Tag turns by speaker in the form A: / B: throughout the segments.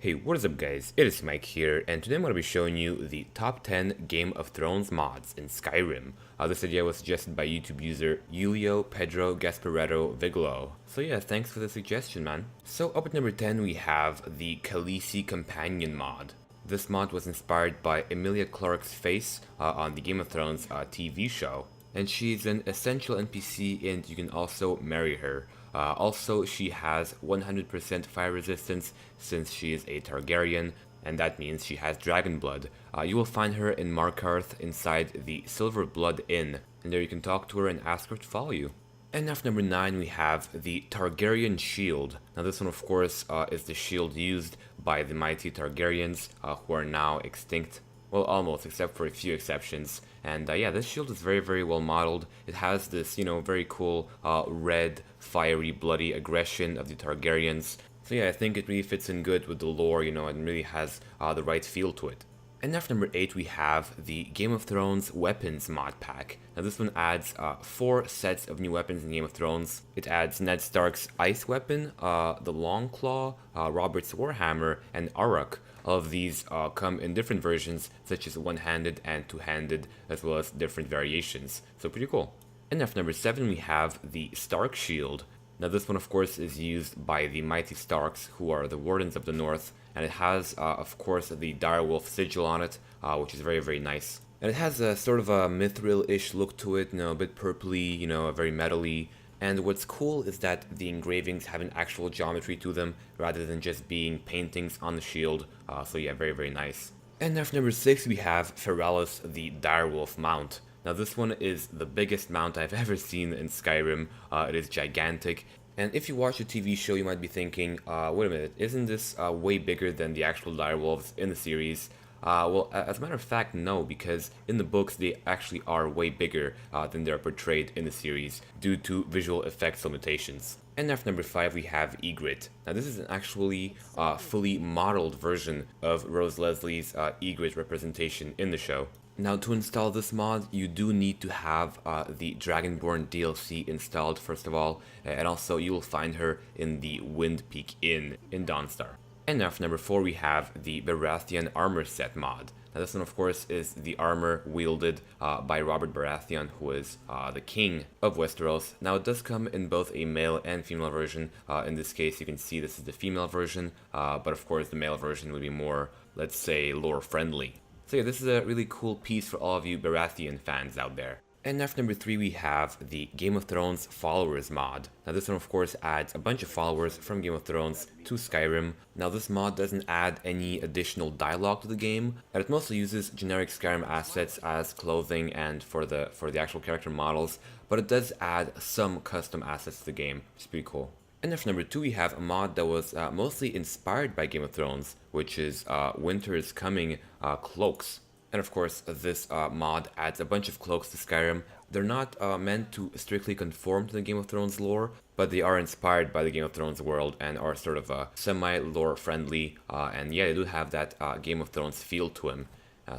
A: Hey, what is up guys, it is Mike here, and today I'm going to be showing you the top 10 Game of Thrones mods in Skyrim. This idea was suggested by YouTube user Julio Pedro Gasparetto Viglo. So yeah, thanks for the suggestion, man. So up at number 10 we have the Khaleesi Companion mod. This mod was inspired by Emilia Clarke's face on the Game of Thrones TV show. And she's an essential NPC and you can also marry her. Also, she has 100% fire resistance since she is a Targaryen, and that means she has dragon blood. You will find her in Markarth inside the Silver Blood Inn, and there you can talk to her and ask her to follow you. And after number 9 we have the Targaryen Shield. Now this one of course is the shield used by the mighty Targaryens who are now extinct. Well, almost, except for a few exceptions. And yeah, this shield is very well modeled. It has this, very cool red, fiery, bloody aggression of the Targaryens. So yeah, I think it really fits in good with the lore, and really has the right feel to it. And after number 8 we have the Game of Thrones Weapons mod pack. Now this one adds 4 sets of new weapons in Game of Thrones. It adds Ned Stark's ice weapon, the Long Claw, Robert's Warhammer, and Auroch. All of these come in different versions, such as one-handed and two-handed, as well as different variations. So pretty cool. And after number 7 we have the Stark Shield. Now this one of course is used by the mighty Starks, who are the Wardens of the North, and it has of course the direwolf sigil on it, which is very nice. And it has a sort of a mithril-ish look to it, a bit purpley, very metally. And what's cool is that the engravings have an actual geometry to them, rather than just being paintings on the shield, so yeah, very nice. And after number 6 we have Feralis the direwolf mount. Now this one is the biggest mount I've ever seen in Skyrim. It is gigantic, and if you watch the TV show you might be thinking, wait a minute, isn't this way bigger than the actual direwolves in the series? Well, as a matter of fact, no, because in the books they actually are way bigger than they're portrayed in the series due to visual effects limitations. And after number 5 we have Ygritte. Now this is an actually fully modeled version of Rose Leslie's Ygritte representation in the show. Now to install this mod you do need to have the Dragonborn DLC installed first of all, and also you will find her in the Windpeak Inn in Dawnstar. And after number 4 we have the Baratheon armor set mod. Now this one of course is the armor wielded by Robert Baratheon, who is the king of Westeros. Now it does come in both a male and female version. In this case you can see this is the female version, but of course the male version would be more, let's say, lore friendly. So yeah, this is a really cool piece for all of you Baratheon fans out there. And after number 3 we have the Game of Thrones Followers mod. Now this one of course adds a bunch of followers from Game of Thrones to Skyrim. Now this mod doesn't add any additional dialogue to the game, and it mostly uses generic Skyrim assets as clothing and for the actual character models, but it does add some custom assets to the game, which is pretty cool. And after number 2 we have a mod that was mostly inspired by Game of Thrones, which is Winter is Coming cloaks. And of course this mod adds a bunch of cloaks to Skyrim. They're not meant to strictly conform to the Game of Thrones lore, but they are inspired by the Game of Thrones world and are sort of semi-lore friendly, and yeah, they do have that Game of Thrones feel to them.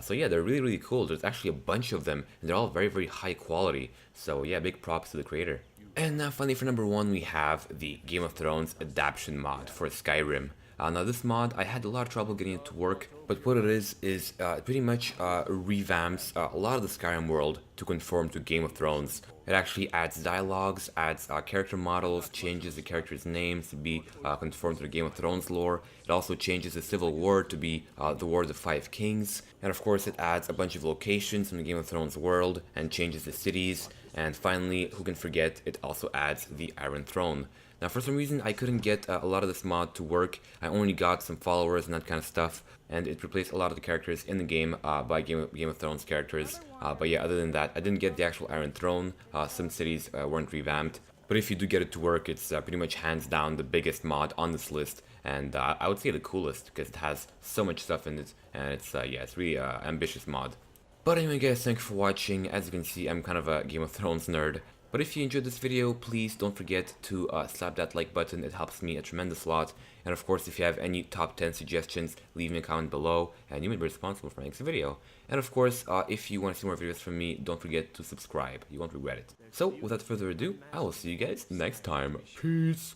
A: So yeah, they're really cool. There's actually a bunch of them, and they're all very high quality. So yeah, big props to the creator. And now finally for number 1 we have the Game of Thrones adaptation mod for Skyrim. Now this mod, I had a lot of trouble getting it to work, but what it is pretty much revamps a lot of the Skyrim world to conform to Game of Thrones. It actually adds dialogues, adds character models, changes the characters' names to be conformed to the Game of Thrones lore. It also changes the Civil War to be the War of the Five Kings. And of course it adds a bunch of locations from the Game of Thrones world and changes the cities. And finally, who can forget, it also adds the Iron Throne. Now for some reason I couldn't get a lot of this mod to work. I only got some followers and that kind of stuff, and it replaced a lot of the characters in the game by Game of Thrones characters. But yeah, other than that, I didn't get the actual Iron Throne. Some cities weren't revamped. But if you do get it to work, it's pretty much hands down the biggest mod on this list, and I would say the coolest, because it has so much stuff in it, and it's yeah, it's really ambitious mod. But anyway guys, thanks for watching. As you can see, I'm kind of a Game of Thrones nerd. But if you enjoyed this video, please don't forget to slap that like button. It helps me a tremendous lot. And of course, if you have any top 10 suggestions, leave me a comment below, and you may be responsible for my next video. And of course, if you want to see more videos from me, don't forget to subscribe. You won't regret it. So, without further ado, I will see you guys next time. Peace!